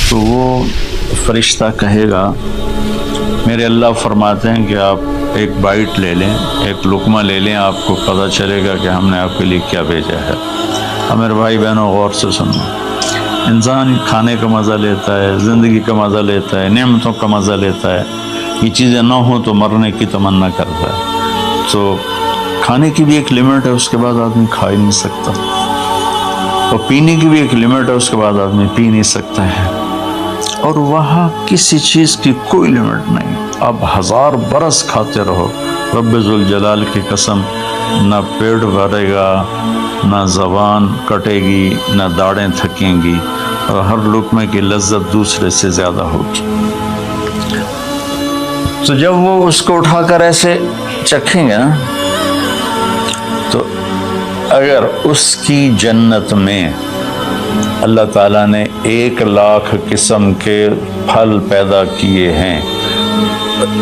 تو وہ فرشتہ کہے گا میرے اللہ فرماتے ہیں کہ آپ ایک بائٹ لے لیں، ایک لقمہ لے لیں، آپ کو پتہ چلے گا کہ ہم نے آپ کے لیے کیا بھیجا ہے۔ اب میرے بھائی بہنوں غور سے سنو، انسان کھانے کا مزہ لیتا ہے، زندگی کا مزہ لیتا ہے، نعمتوں کا مزہ لیتا ہے، یہ چیزیں نہ ہوں تو مرنے کی تمنا کرتا ہے۔ تو کھانے کی بھی ایک لمٹ ہے، اس کے بعد آدمی کھا ہی نہیں سکتا، اور پینے کی بھی ایک لمٹ ہے، اس کے بعد آدمی پی نہیں سکتا ہے، اور وہاں کسی چیز کی کوئی لمٹ نہیں۔ آپ 1000 برس کھاتے رہو، رب ذوالجلال کی قسم، نہ پیٹ بھرے گا، نہ زبان کٹے گی، نہ داڑیں تھکیں گی، اور ہر لقمے کی لذت دوسرے سے زیادہ ہوگی۔ تو جب وہ اس کو اٹھا کر ایسے چکھیں گے نا، تو اگر اس کی جنت میں اللہ تعالیٰ نے 1,00,000 قسم کے پھل پیدا کیے ہیں،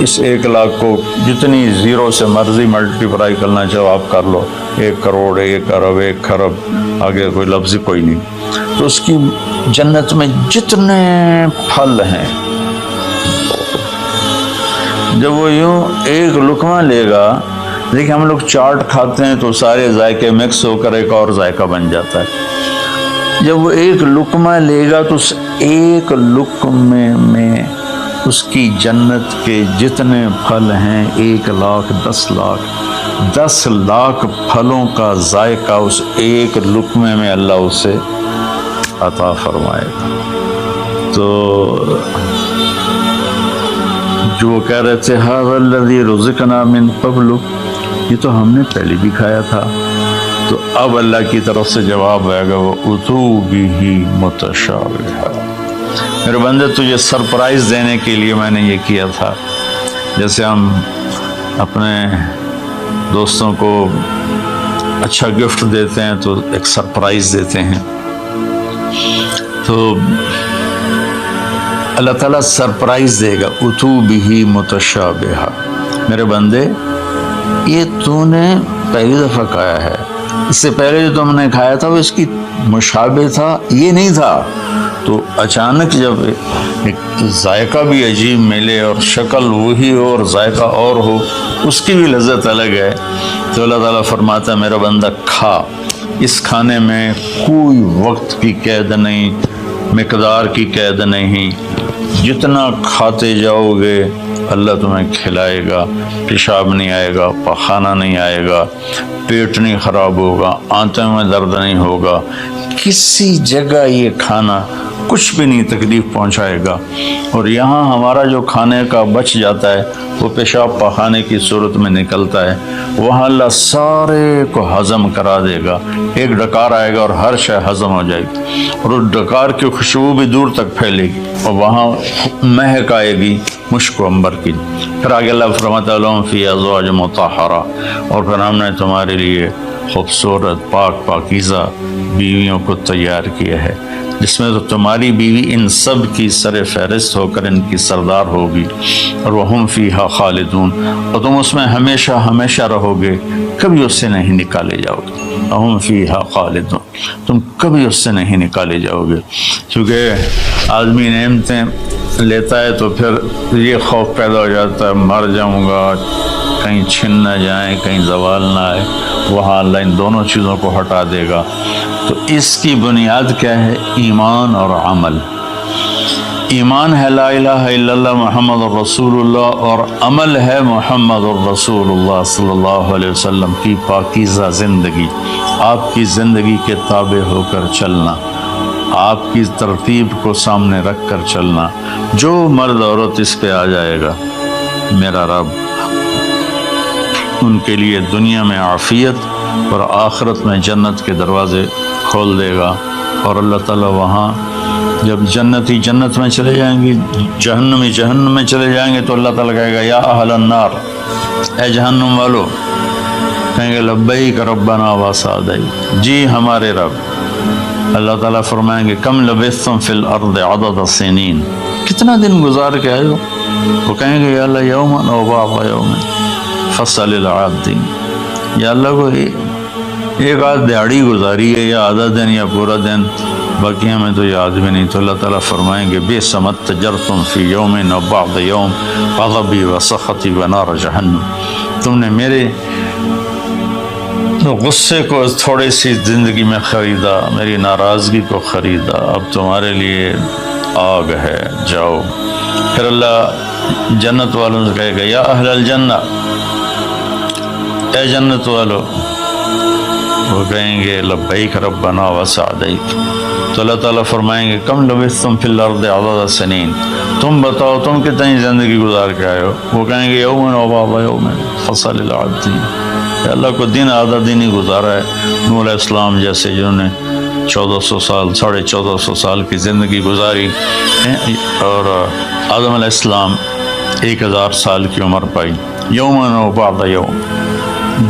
اس 1,00,000 کو جتنی زیرو سے مرضی ملٹیپلائی کرنا چاہو آپ کر لو، 1 کروڑ، 1 ارب، 1 خرب، آگے کوئی لفظ ہی کوئی نہیں۔ تو اس کی جنت میں جتنے پھل ہیں، جب وہ یوں ایک لقمہ لے گا، دیکھیں ہم لوگ چاٹ کھاتے ہیں تو سارے ذائقے مکس ہو کر ایک اور ذائقہ بن جاتا ہے۔ جب وہ ایک لقمہ لے گا تو اس ایک لقمے میں اس کی جنت کے جتنے پھل ہیں، 1,00,000، 10,00,000، 10,00,000 پھلوں کا ذائقہ اس ایک لقمے میں اللہ اسے عطا فرمائے گا۔ تو جو کہہ رہے تھے ھذا الذی رزقنا من قبل، یہ تو ہم نے پہلے بھی کھایا تھا، تو اب اللہ کی طرف سے جواب آئے گا وہ اتو بہ متشابہا، میرے بندے تجھے سرپرائز دینے کے لیے میں نے یہ کیا تھا۔ جیسے ہم اپنے دوستوں کو اچھا گفٹ دیتے ہیں تو ایک سرپرائز دیتے ہیں، تو اللہ تعالیٰ سرپرائز دے گا اتو بہ متشابہا، میرے بندے یہ تو نے پہلی دفعہ کھایا ہے، اس سے پہلے جو تم نے کھایا تھا وہ اس کی مشابہ تھا، یہ نہیں تھا۔ تو اچانک جب ایک ذائقہ بھی عجیب ملے اور شکل وہی ہو اور ذائقہ اور ہو، اس کی بھی لذت الگ ہے۔ تو اللہ تعالیٰ فرماتا ہے میرا بندہ کھا، اس کھانے میں کوئی وقت کی قید نہیں، مقدار کی قید نہیں، جتنا کھاتے جاؤ گے اللہ تمہیں کھلائے گا، پیشاب نہیں آئے گا، پخانہ نہیں آئے گا، پیٹ نہیں خراب ہوگا، آنتوں میں درد نہیں ہوگا، کسی جگہ یہ کھانا کچھ بھی نہیں تکلیف پہنچائے گا۔ اور یہاں ہمارا جو کھانے کا بچ جاتا ہے وہ پیشاب پخانے کی صورت میں نکلتا ہے، وہاں اللہ سارے کو ہضم کرا دے گا، ایک ڈکار آئے گا اور ہر شے ہضم ہو جائے گی، اور اس ڈکار کی خوشبو بھی دور تک پھیلے گی، اور وہاں مہک آئے گی مشک و عنبر کی۔ پھر آگے اللہ فرماتا ہے لہم فیہا ازواج مطہرہ، اور پھر ہم نے تمہارے لیے خوبصورت پاک پاکیزہ بیویوں کو تیار کیا ہے، جس میں تو تمہاری بیوی ان سب کی سر فہرست ہو کر ان کی سردار ہوگی، اور وہم فیہا خالدون، اور تم اس میں ہمیشہ ہمیشہ رہو گے، کبھی اس سے نہیں نکالے جاؤ گے۔ وہم فیہا خالدون، تم کبھی اس سے نہیں نکالے جاؤ گے۔ کیونکہ آدمی نعمتیں لیتا ہے تو پھر یہ خوف پیدا ہو جاتا ہے مر جاؤں گا، کہیں چھن نہ جائیں، کہیں زوال نہ آئے، وہاں اللہ ان دونوں چیزوں کو ہٹا دے گا۔ تو اس کی بنیاد کیا ہے؟ ایمان اور عمل۔ ایمان ہے لا الہ الا اللہ محمد الرسول اللہ، اور عمل ہے محمد الرسول اللہ صلی اللہ علیہ وسلم کی پاکیزہ زندگی، آپ کی زندگی کے تابع ہو کر چلنا، آپ کی ترتیب کو سامنے رکھ کر چلنا۔ جو مرد عورت اس پہ آ جائے گا، میرا رب ان کے لیے دنیا میں عافیت اور آخرت میں جنت کے دروازے کھول دے گا، اور اللہ تعالیٰ وہاں جب جنتی جنت میں چلے جائیں گے، جہنمی جہنم میں چلے جائیں گے، تو اللہ تعالیٰ کہے گا یا اہل النار، اے جہنم والو، کہیں گے لبیک ربنا و سعدیک، جی ہمارے رب۔ اللہ تعالیٰ فرمائیں گے کم لبثتم فی الارض عدد السنین، کتنا دن گزار کے آئے ہو؟ وہ کہیں گے یا اللہ یوما او بعض یوم فصل العادین، یا اللہ کو ایک آدھ دیہڑی گزاری ہے، یا آدھا دن یا پورا دن، بقیہ میں تو یاد بھی نہیں. تو اللہ تعالیٰ فرمائیں گے بئس ما اتجرتم فی یوم و بعض یوم غضبی و سخطی و نار جہنم. تم نے میرے غصے کو تھوڑی سی زندگی میں خریدا، میری ناراضگی کو خریدا، اب تمہارے لیے آگ ہے، جاؤ. پھر اللہ جنت والوں سے کہے گا یا اہل الجنہ، اے جنت والو. وہ کہیں گے لبیک ربنا وسعدیک. تو اللہ تعالیٰ فرمائیں گے کم لبثتم فی الارض عدد سنین، تم بتاؤ تم کتنی زندگی گزار کے آئے ہو. وہ کہیں گے یوم و بعض یوم فصل العبد. اللہ کو دن آدھا دن ہی گزارا ہے. نوح علیہ السلام جیسے جنہوں نے 1400 سال 1450 سال کی زندگی گزاری، اور آدم علیہ السلام 1000 سال کی عمر پائی. یوم و بعض یوم،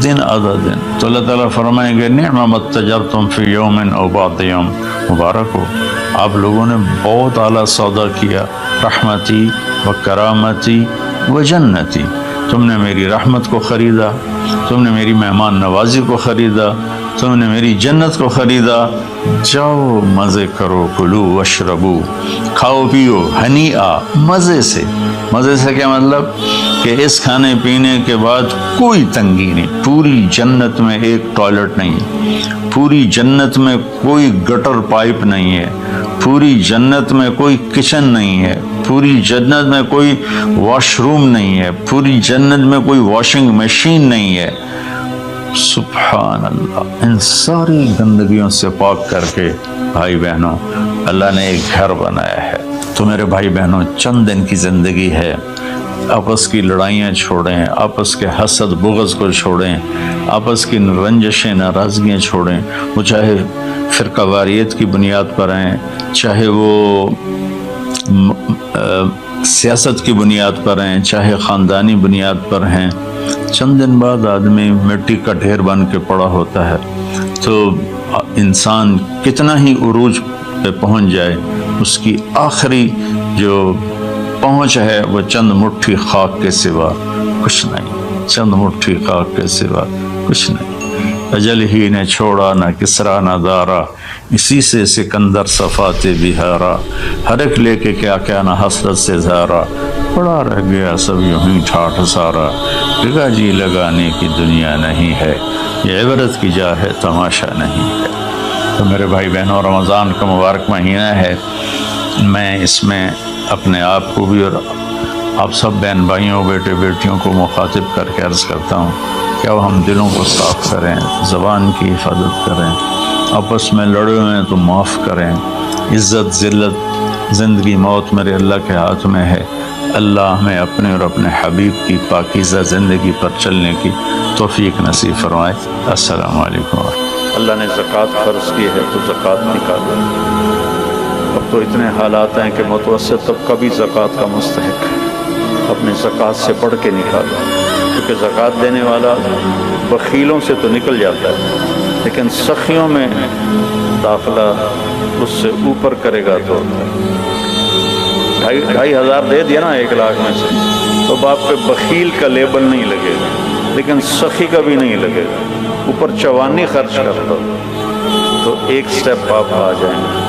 دن آدھا دن. تو اللہ تعالیٰ فرمائیں گے نعم ما اتجرتم فی یوم او بعض یوم، مبارک ہو آپ لوگوں نے بہت اعلیٰ سودا کیا. رحمتی و کرامتی و جنتی، تم نے میری رحمت کو خریدا، تم نے میری مہمان نوازی کو خریدا، تم نے میری جنت کو خریدا. جاؤ مزے کرو، کلو واشربو، کھاؤ پیو، ہنیئا، مزے سے. مزے سے کیا مطلب کہ اس کھانے پینے کے بعد کوئی تنگی نہیں. پوری جنت میں ایک ٹوائلٹ نہیں ہے، پوری جنت میں کوئی گٹر پائپ نہیں ہے، پوری جنت میں کوئی کچن نہیں ہے، پوری جنت میں کوئی واش روم نہیں ہے، پوری جنت میں کوئی واشنگ مشین نہیں ہے. سبحان اللہ. ان ساری گندگیوں سے پاک کر کے بھائی بہنوں اللہ نے ایک گھر بنایا ہے. تو میرے بھائی بہنوں چند دن کی زندگی ہے. آپس کی لڑائیاں چھوڑیں، آپس کے حسد بغض کو چھوڑیں، آپس کی رنجشیں ناراضگیاں چھوڑیں. وہ چاہے فرقہ واریت کی بنیاد پر ہیں، چاہے وہ سیاست کی بنیاد پر ہیں، چاہے خاندانی بنیاد پر ہیں. چند دن بعد آدمی مٹی کا ڈھیر بن کے پڑا ہوتا ہے. تو انسان کتنا ہی عروج پہ پہنچ جائے، اس کی آخری جو پہنچ ہے وہ چند مٹھی خاک کے سوا کچھ نہیں، چند مٹھی خاک کے سوا کچھ نہیں. اجل ہی نے چھوڑا نہ کسرا نہ دارا، اسی سے سکندر صفات بہارا. ہر ایک لے کے کیا کیا نہ حسرت سے زارا، پڑا رہ گیا سب یوں ہی ٹھاٹھ سارا. جگہ جی لگانے کی دنیا نہیں ہے، یہ عبرت کی جا ہے تماشا نہیں ہے. تو میرے بھائی بہنوں رمضان کا مبارک مہینہ ہے. میں اس میں اپنے آپ کو بھی اور آپ سب بہن بھائیوں بیٹے بیٹیوں کو مخاطب کر کے عرض کرتا ہوں کہ اب ہم دلوں کو صاف کریں، زبان کی حفاظت کریں، آپس میں لڑے ہوئے ہیں تو معاف کریں. عزت ذلت زندگی موت میرے اللہ کے ہاتھ میں ہے. اللہ ہمیں اپنے اور اپنے حبیب کی پاکیزہ زندگی پر چلنے کی توفیق نصیب فرمائے. السلام علیکم. اللہ نے زکوٰۃ فرض کی ہے تو زکوٰۃ نکالو. اب تو اتنے حالات ہیں کہ متوسط طبقہ بھی زکوٰۃ کا مستحق ہے. اپنے زکوٰۃ سے بڑھ کے نکالو، کیونکہ زکوٰۃ دینے والا بخیلوں سے تو نکل جاتا ہے، لیکن سخیوں میں داخلہ اس سے اوپر کرے گا تو 2,500 دے دیا نا 1 لاکھ میں سے، تو باپ پہ بخیل کا لیبل نہیں لگے گا، لیکن سخی کا بھی نہیں لگے گا. اوپر چوانی خرچ کرتا تو ایک سٹیپ آپ آ جائیں گے.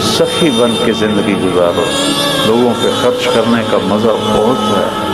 سخی بن کے زندگی گزارو. لوگوں پہ خرچ کرنے کا مزہ بہت ہے.